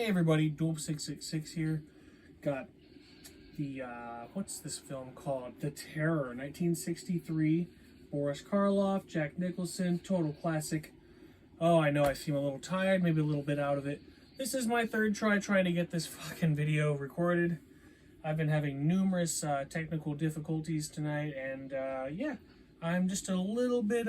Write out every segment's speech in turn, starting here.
Hey everybody, Dope666 here. Got the, what's this film called? The Terror, 1963. Boris Karloff, Jack Nicholson, total classic. Oh, I know I seem a little tired, maybe a little bit out of it. This is my third try trying to get this fucking video recorded. I've been having numerous technical difficulties tonight, and yeah, I'm just a little bit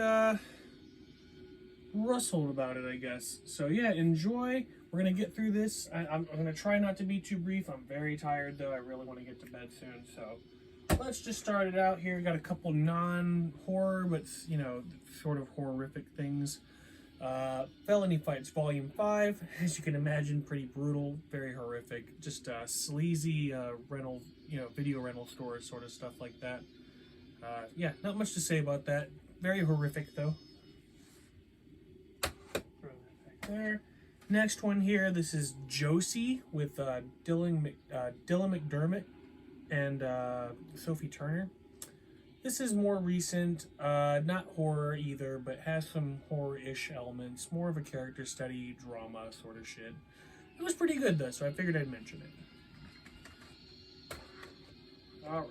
rustled about it, I guess. So yeah, enjoy. We're gonna get through this. I'm gonna try not to be too brief. I'm very tired though. I really want to get to bed soon. So let's just start it out here. Got a couple non-horror, but you know, sort of horrific things. Felony Fights Volume 5. As you can imagine, pretty brutal, very horrific. Just sleazy rental, video rental stores, sort of stuff like that. Yeah, not much to say about that. Very horrific though. Throw that back there. Next one here, this is Josie with Dylan McDermott and Sophie Turner. This is more recent, not horror either, but has some horror-ish elements. More of a character study, drama sort of shit. It was pretty good though, so I figured I'd mention it. Alright.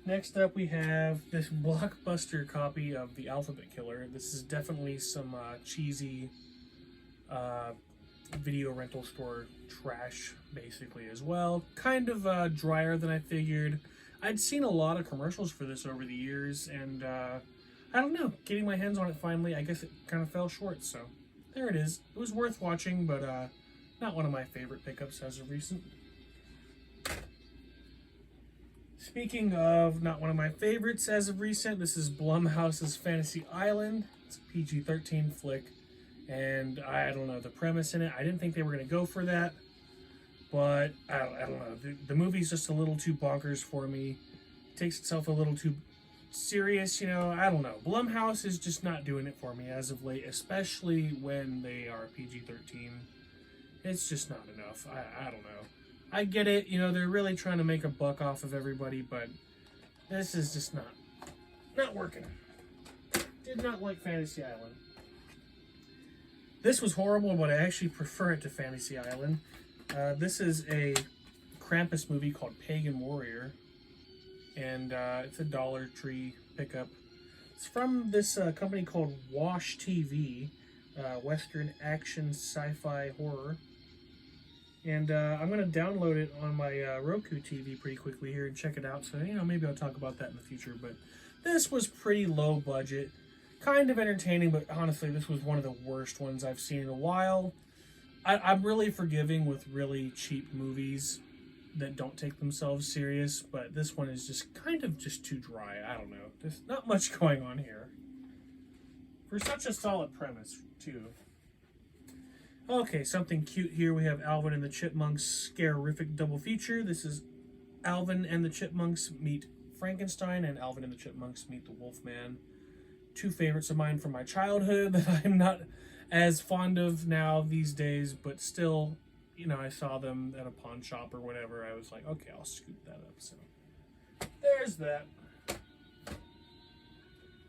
Next up we have this blockbuster copy of The Alphabet Killer. This is definitely some cheesy video rental store trash, basically, as well. Kind of drier than I figured. I'd seen a lot of commercials for this over the years, and I don't know, getting my hands on it finally, I guess it kind of fell short, so there it is. It was worth watching, but not one of my favorite pickups as of recent. Speaking of not one of my favorites as of recent, this is Blumhouse's Fantasy Island. It's a PG-13 flick. And I don't know the premise in it. I didn't think they were going to go for that. But I don't know. The movie's just a little too bonkers for me. It takes itself a little too serious, I don't know. Blumhouse is just not doing it for me as of late, especially when they are PG-13. It's just not enough. I don't know. I get it, they're really trying to make a buck off of everybody, but this is just not working. Did not like Fantasy Island. This was horrible, but I actually prefer it to Fantasy Island. This is a Krampus movie called Pagan Warrior, and it's a Dollar Tree pickup. It's from this company called Wash TV, Western Action Sci-Fi Horror. And I'm going to download it on my Roku TV pretty quickly here and check it out. So, maybe I'll talk about that in the future. But this was pretty low budget. Kind of entertaining, but honestly, this was one of the worst ones I've seen in a while. I'm really forgiving with really cheap movies that don't take themselves serious, but this one is just kind of just too dry. I don't know. There's not much going on here. For such a solid premise, too. Okay, something cute here. We have Alvin and the Chipmunks Scarific double feature. This is Alvin and the Chipmunks meet Frankenstein, and Alvin and the Chipmunks meet the Wolfman. Two favorites of mine from my childhood that I'm not as fond of now these days, but still, I saw them at a pawn shop or whatever. I was like, okay, I'll scoop that up. So there's that.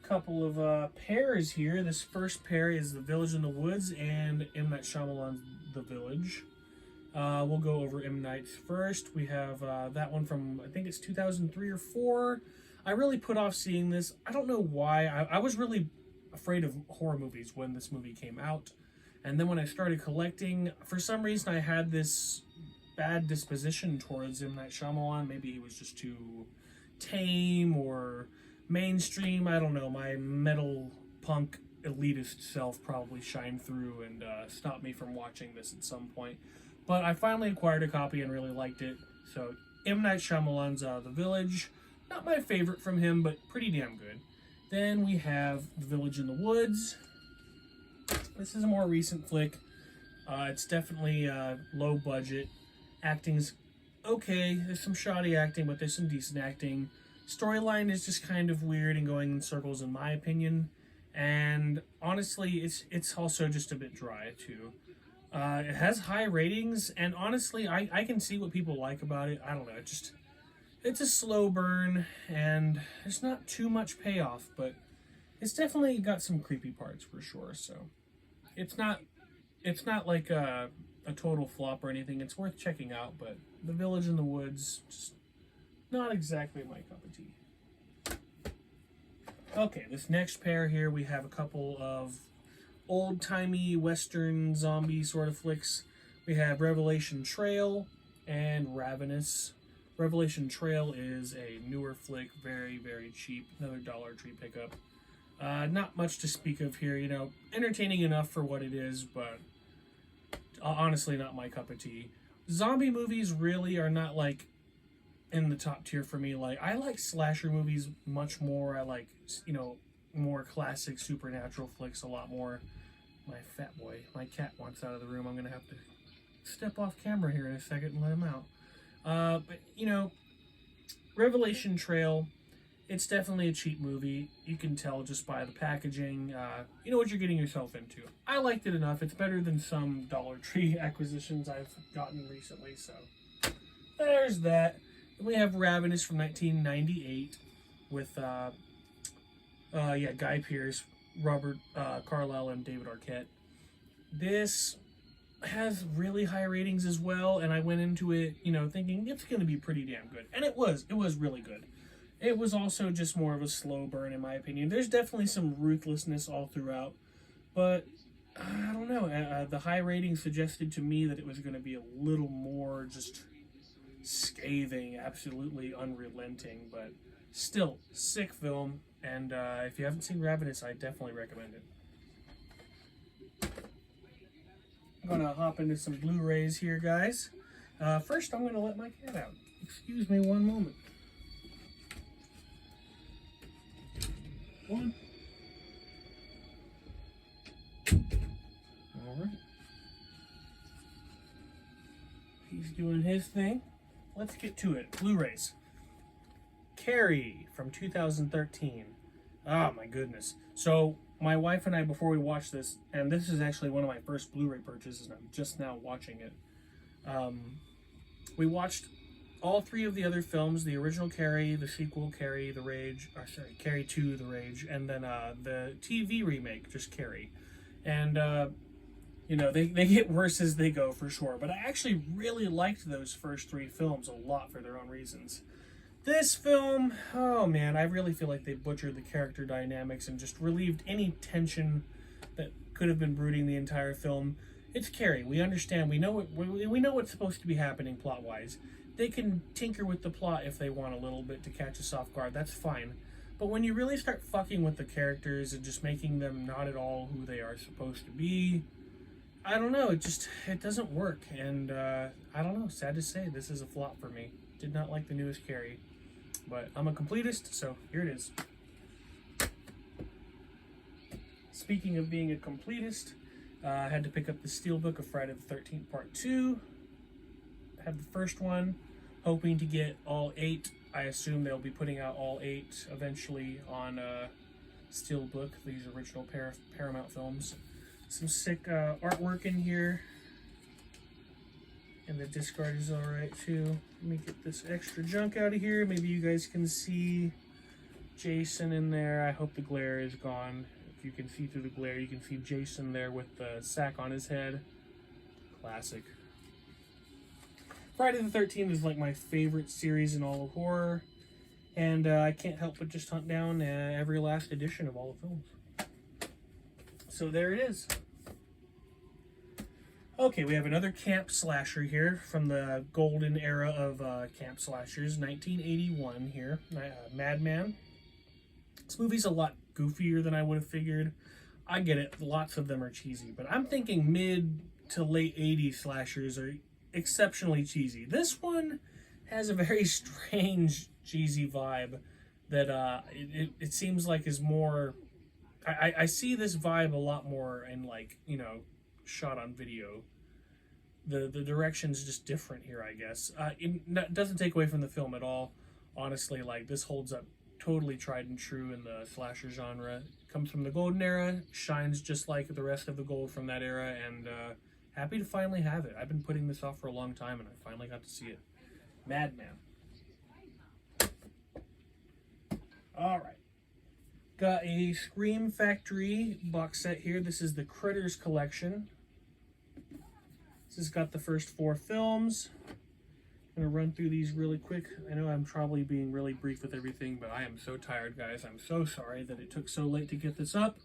Couple of pairs here. This first pair is The Village in the Woods and M. Night Shyamalan's The Village. We'll go over M. Night's first. We have that one from, I think it's 2003 or 4. I really put off seeing this. I don't know why. I was really afraid of horror movies when this movie came out. And then when I started collecting, for some reason I had this bad disposition towards M. Night Shyamalan. Maybe he was just too tame or mainstream. I don't know. My metal punk elitist self probably shined through and stopped me from watching this at some point. But I finally acquired a copy and really liked it. So M. Night Shyamalan's The Village. Not my favorite from him, but pretty damn good. Then we have The Village in the Woods. This is a more recent flick. It's definitely low budget. Acting's okay. There's some shoddy acting, but there's some decent acting. Storyline is just kind of weird and going in circles, in my opinion. And honestly, it's also just a bit dry, too. It has high ratings, and honestly, I can see what people like about it. I don't know, it's a slow burn, and there's not too much payoff, but it's definitely got some creepy parts for sure. So it's not like a total flop or anything. It's worth checking out, but The Village in the Woods, just not exactly my cup of tea. Okay, this next pair here, we have a couple of old-timey Western zombie sort of flicks. We have Revelation Trail and Ravenous. Revelation Trail is a newer flick, very, very cheap, another Dollar Tree pickup. Not much to speak of here, you know, entertaining enough for what it is, but honestly not my cup of tea. Zombie movies really are not, like, in the top tier for me. Like, I like slasher movies much more. I like, you know, more classic supernatural flicks a lot more. My fat boy, my cat wants out of the room. I'm going to have to step off camera here in a second and let him out. But, you know, Revelation Trail, it's definitely a cheap movie. You can tell just by the packaging. You know what you're getting yourself into. I liked it enough. It's better than some Dollar Tree acquisitions I've gotten recently, so there's that. Then we have Ravenous from 1998 with, Guy Pearce, Robert Carlyle, and David Arquette. This has really high ratings as well, and I went into it, you know, thinking it's going to be pretty damn good. And it was really good. It was also just more of a slow burn, in my opinion. There's definitely some ruthlessness all throughout, but I don't know. The high ratings suggested to me that it was going to be a little more just scathing, absolutely unrelenting, but still, sick film. And if you haven't seen Ravenous, I definitely recommend it. I'm going to hop into some Blu-rays here, guys. First, I'm going to let my cat out. Excuse me one moment. One. All right. He's doing his thing. Let's get to it. Blu-rays. Carrie from 2013. Oh my goodness. So my wife and I, before we watched this, and this is actually one of my first Blu-ray purchases, and I'm just now watching it. We watched all three of the other films: the original Carrie, the sequel Carrie, Carrie 2, The Rage, and then the TV remake, just Carrie. And you know, they get worse as they go for sure. But I actually really liked those first three films a lot for their own reasons. This film, oh man, I really feel like they butchered the character dynamics and just relieved any tension that could have been brooding the entire film. It's Carrie. We understand. We know what's supposed to be happening plot-wise. They can tinker with the plot if they want a little bit to catch us off guard. That's fine. But when you really start fucking with the characters and just making them not at all who they are supposed to be, I don't know. It doesn't work. And I don't know. Sad to say, this is a flop for me. Did not like the newest Carrie. But I'm a completist, so here it is. Speaking of being a completist, I had to pick up the Steelbook of Friday the 13th Part 2. I have the first one, hoping to get all 8. I assume they'll be putting out all 8 eventually on Steelbook, these original Paramount films. Some sick artwork in here. And the discard is alright too. Let me get this extra junk out of here. Maybe you guys can see Jason in there. I hope the glare is gone. If you can see through the glare, you can see Jason there with the sack on his head. Classic. Friday the 13th is like my favorite series in all of horror. And I can't help but just hunt down every last edition of all the films. So there it is. Okay, we have another camp slasher here from the golden era of camp slashers, 1981 here, Madman. This movie's a lot goofier than I would have figured. I get it, lots of them are cheesy, but I'm thinking mid to late 80s slashers are exceptionally cheesy. This one has a very strange cheesy vibe that it seems like is more... I see this vibe a lot more in, like, you know, shot on video. The direction's just different here, I guess. It doesn't take away from the film at all. Honestly, like, this holds up totally tried and true in the slasher genre. Comes from the golden era, shines just like the rest of the gold from that era, and happy to finally have it. I've been putting this off for a long time, and I finally got to see it. Madman. Alright. Got a Scream Factory box set here. This is the Critters collection. This has got the first 4 films. I'm going to run through these really quick. I know I'm probably being really brief with everything, but I am so tired, guys. I'm so sorry that it took so late to get this up,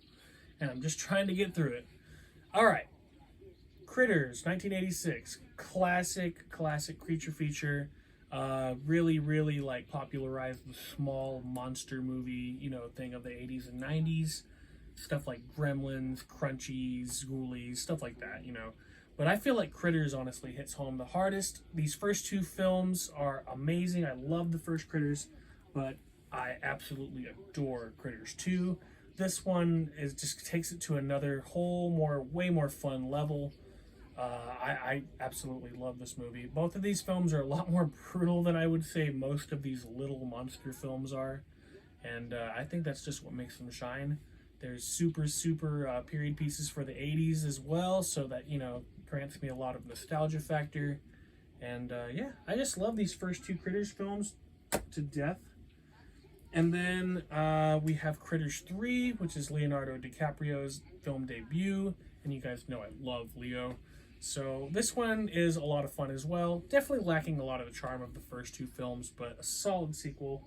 and I'm just trying to get through it. All right. Critters, 1986. Classic creature feature. Really like popularized the small monster movie, thing of the 80s and 90s. Stuff like Gremlins, Crunchies, Ghoulies, stuff like that, But I feel like Critters honestly hits home the hardest. These first 2 films are amazing. I love the first Critters, but I absolutely adore Critters 2. This one just takes it to another way more fun level. I absolutely love this movie. Both of these films are a lot more brutal than I would say most of these little monster films are. And I think that's just what makes them shine. There's super period pieces for the 80s as well, so that, grants me a lot of nostalgia factor. And yeah, I just love these first 2 Critters films to death. And then we have Critters 3, which is Leonardo DiCaprio's film debut. And you guys know I love Leo. So this one is a lot of fun as well. Definitely lacking a lot of the charm of the first 2 films, but a solid sequel.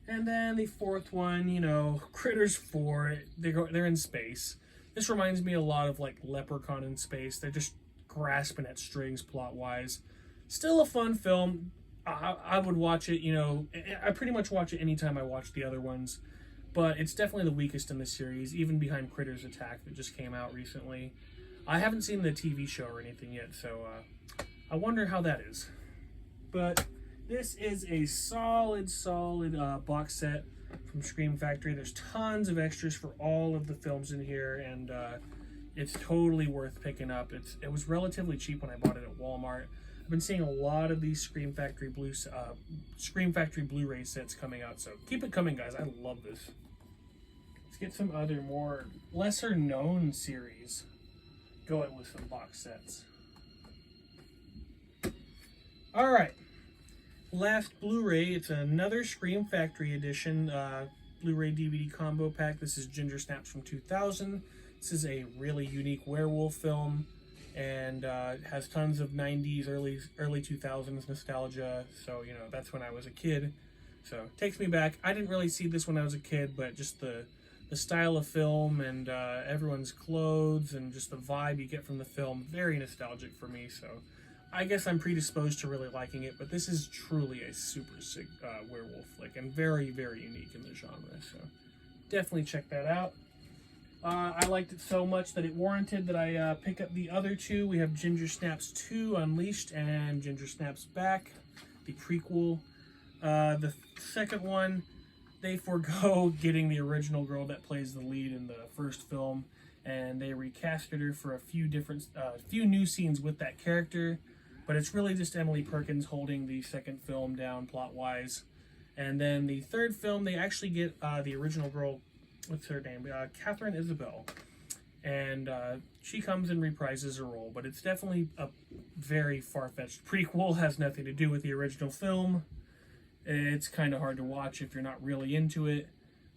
And then the 4th one, Critters 4, they're in space. This reminds me a lot of like Leprechaun in space. They're just grasping at strings plot-wise. Still a fun film. I would watch it, I pretty much watch it anytime I watch the other ones. But it's definitely the weakest in the series, even behind Critters Attack that just came out recently. I haven't seen the TV show or anything yet, so I wonder how that is. But this is a solid box set from Scream Factory. There's tons of extras for all of the films in here, and it's totally worth picking up. It was relatively cheap when I bought it at Walmart. I've been seeing a lot of these Scream Factory Blu-ray sets coming out, so keep it coming, guys. I love this. Let's get some other more lesser known series going with some box sets. All right. Last Blu-ray, it's another Scream Factory edition Blu-ray DVD combo pack. This is Gingersnaps from 2000. This is a really unique werewolf film, and it has tons of 90s, early 2000s nostalgia. So, that's when I was a kid. So, it takes me back. I didn't really see this when I was a kid, but just the style of film and everyone's clothes and just the vibe you get from the film, very nostalgic for me. So, I guess I'm predisposed to really liking it, but this is truly a super sick werewolf flick and very unique in the genre, so definitely check that out. I liked it so much that it warranted that I pick up the other 2. We have Gingersnaps 2 Unleashed and Gingersnaps Back, the prequel. The second one, they forego getting the original girl that plays the lead in the first film, and they recasted her for a few new scenes with that character. But it's really just Emily Perkins holding the second film down plot-wise. And then the third film, they actually get the original girl, what's her name? Catherine Isabel. And she comes and reprises her role. But it's definitely a very far-fetched prequel. Has nothing to do with the original film. It's kind of hard to watch if you're not really into it.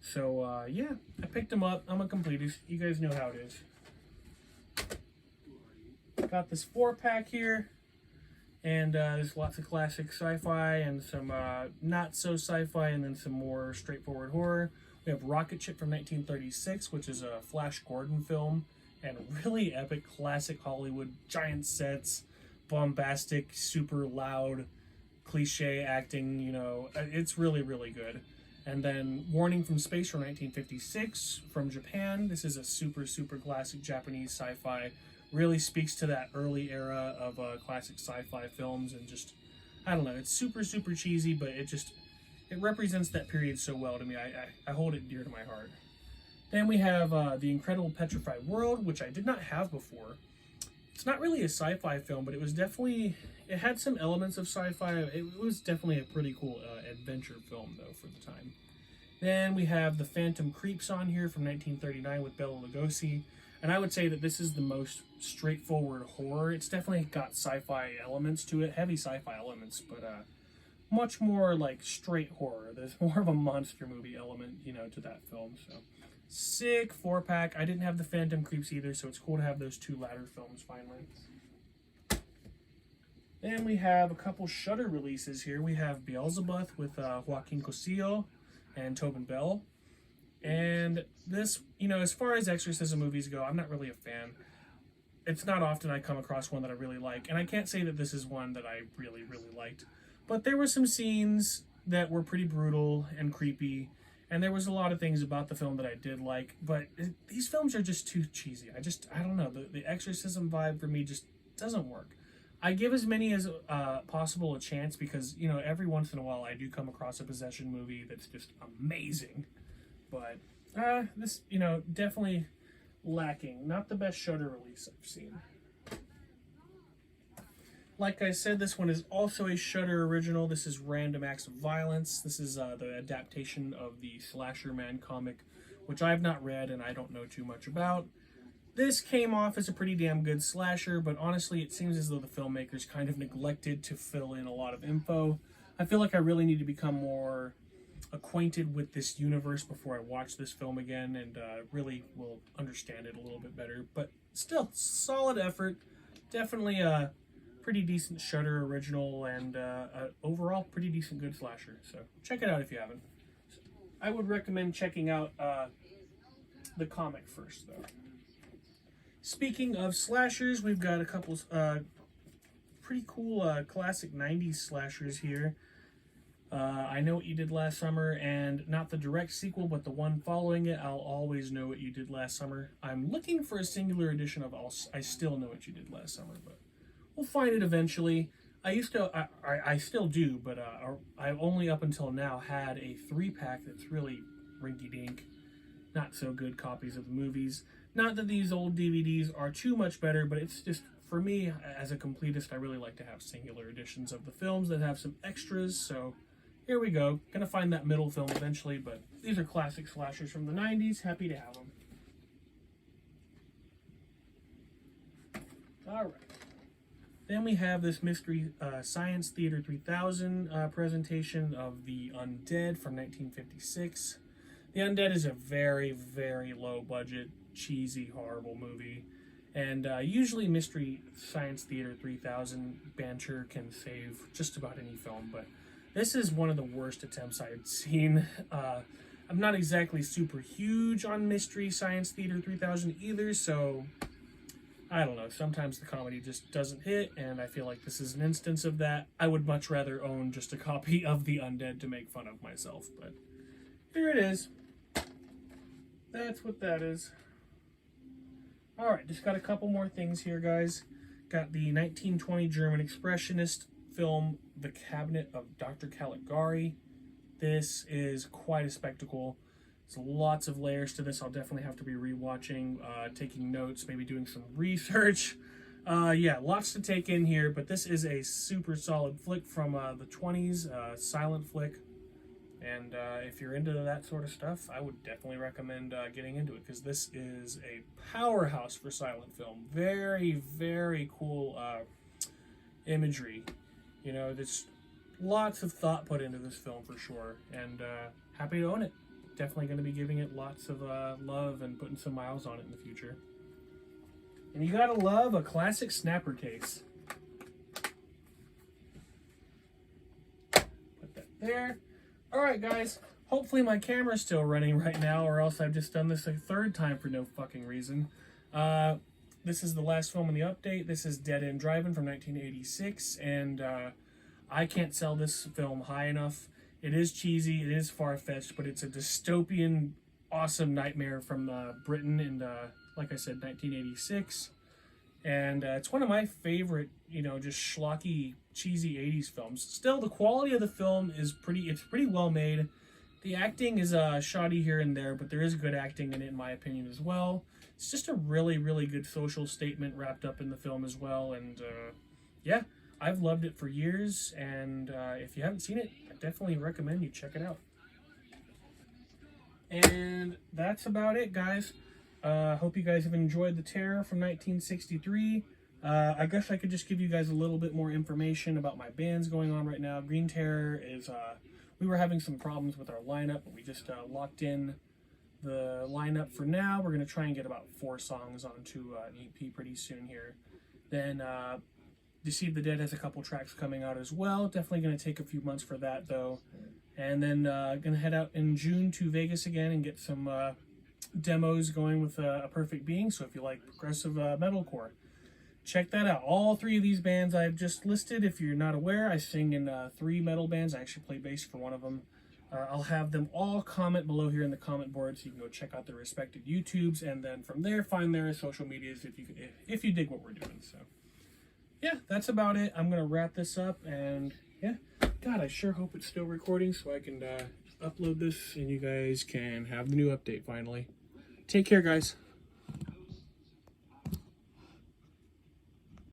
So, yeah, I picked them up. I'm a completist. You guys know how it is. Got this 4-pack here. And there's lots of classic sci-fi and some not so sci-fi, and then some more straightforward horror. We have Rocketship from 1936, which is a Flash Gordon film, and really epic classic Hollywood, giant sets, bombastic, super loud, cliche acting, it's really good. And then Warning from Space from 1956 from Japan. This is a super classic Japanese sci-fi. Really speaks to that early era of classic sci-fi films, and just, I don't know, it's super cheesy, but it represents that period so well to me. I hold it dear to my heart. Then we have The Incredible Petrified World, which I did not have before. It's not really a sci-fi film, but it had some elements of sci-fi. It was definitely a pretty cool adventure film, though, for the time. Then we have The Phantom Creeps on here from 1939 with Bela Lugosi. And I would say that this is the most straightforward horror. It's definitely got sci-fi elements to it, heavy sci-fi elements, but much more like straight horror. There's more of a monster movie element, to that film. So, sick 4-pack. I didn't have The Phantom Creeps either, so it's cool to have those 2 latter films finally. Then we have a couple Shudder releases here. We have Belzebuth with Joaquin Cosillo and Tobin Bell. And this, you know, as far as exorcism movies go, I'm not really a fan. It's not often I come across one that I really like, and I can't say that this is one that I really, really liked. But there were some scenes that were pretty brutal and creepy, and there was a lot of things about the film that I did like, but these films are just too cheesy. I don't know, the exorcism vibe for me just doesn't work. I give as many as possible a chance because, you know, every once in a while I do come across a possession movie that's just amazing. But this, you know, definitely lacking. Not the best Shudder release I've seen. Like I said, this one is also a Shudder original. This is Random Acts of Violence. This is the adaptation of the Slasher Man comic, which I have not read and I don't know too much about. This came off as a pretty damn good slasher, but honestly, it seems as though the filmmakers kind of neglected to fill in a lot of info. I feel like I really need to become more acquainted with this universe before I watch this film again, and really will understand it a little bit better. But still, solid effort. Definitely a pretty decent Shudder original, and overall pretty decent good slasher. So check it out if you haven't. I would recommend checking out the comic first, though. Speaking of slashers, we've got a couple pretty cool classic 90s slashers here. I Know What You Did Last Summer, and not the direct sequel, but the one following it, I'll Always Know What You Did Last Summer. I'm looking for a singular edition of I Still Know What You Did Last Summer, but we'll find it eventually. I still do, but I've only up until now had a 3-pack that's really rinky-dink. Not so good copies of the movies. Not that these old DVDs are too much better, but it's just, for me, as a completist, I really like to have singular editions of the films that have some extras, so here we go. Gonna find that middle film eventually, but these are classic slashers from the 90s. Happy to have them. Alright. Then we have this Mystery Science Theater 3000 presentation of The Undead from 1956. The Undead is a very, very low budget, cheesy, horrible movie. And usually Mystery Science Theater 3000 banter can save just about any film, but this is one of the worst attempts I've seen. I'm not exactly super huge on Mystery Science Theater 3000 either, so I don't know. Sometimes the comedy just doesn't hit, and I feel like this is an instance of that. I would much rather own just a copy of The Undead to make fun of myself, but here it is. That's what that is. Alright, just got a couple more things here, guys. Got the 1920 German Expressionist film, The Cabinet of Dr. Caligari. This is quite a spectacle. There's lots of layers to this. I'll definitely have to be rewatching, taking notes, maybe doing some research. Yeah, lots to take in here, but this is a super solid flick from the 20s, silent flick. And if you're into that sort of stuff, I would definitely recommend getting into it, because this is a powerhouse for silent film. Very, very cool imagery. You know, there's lots of thought put into this film for sure, and happy to own it. Definitely going to be giving it lots of love and putting some miles on it in the future. And you gotta love a classic snapper case. Put that there. Alright guys, hopefully my camera's still running right now, or else I've just done this a third time for no fucking reason. This is the last film in the update. This is Dead End Driving from 1986, and I can't sell this film high enough. It is cheesy, it is far-fetched, but it's a dystopian, awesome nightmare from Britain in, like I said, 1986. And it's one of my favorite, you know, just schlocky, cheesy 80s films. Still, the quality of the film is pretty well made. The acting is shoddy here and there, but there is good acting in it, in my opinion, as well. It's just a really, really good social statement wrapped up in the film as well. And yeah, I've loved it for years. And if you haven't seen it, I definitely recommend you check it out. And that's about it, guys. Hope you guys have enjoyed The Terror from 1963. I guess I could just give you guys a little bit more information about my bands going on right now. Green Terror is, we were having some problems with our lineup, but we just locked in the lineup for now. We're going to try and get about 4 songs onto an EP pretty soon here. Then Deceive the Dead has a couple tracks coming out as well. Definitely going to take a few months for that though. And then going to head out in June to Vegas again and get some demos going with A Perfect Being. So if you like progressive metalcore, check that out. All three of these bands I've just listed. If you're not aware, I sing in 3 metal bands. I actually play bass for one of them. I'll have them all comment below here in the comment board, so you can go check out their respective YouTubes, and then from there find their social medias if you dig what we're doing. So yeah, that's about it. I'm gonna wrap this up, and yeah, God, I sure hope it's still recording so I can upload this and you guys can have the new update finally. Take care, guys.